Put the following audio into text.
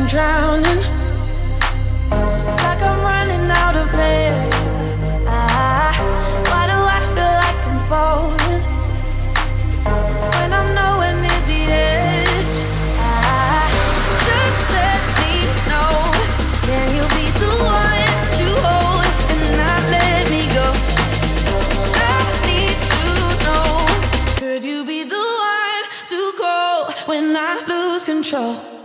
drowning, like I'm running out of air. Why do I feel like I'm falling when I'm nowhere near the edge? Just let me know, can you be the one to hold and not let me go? I need to know, could you be the one to go when I lose control?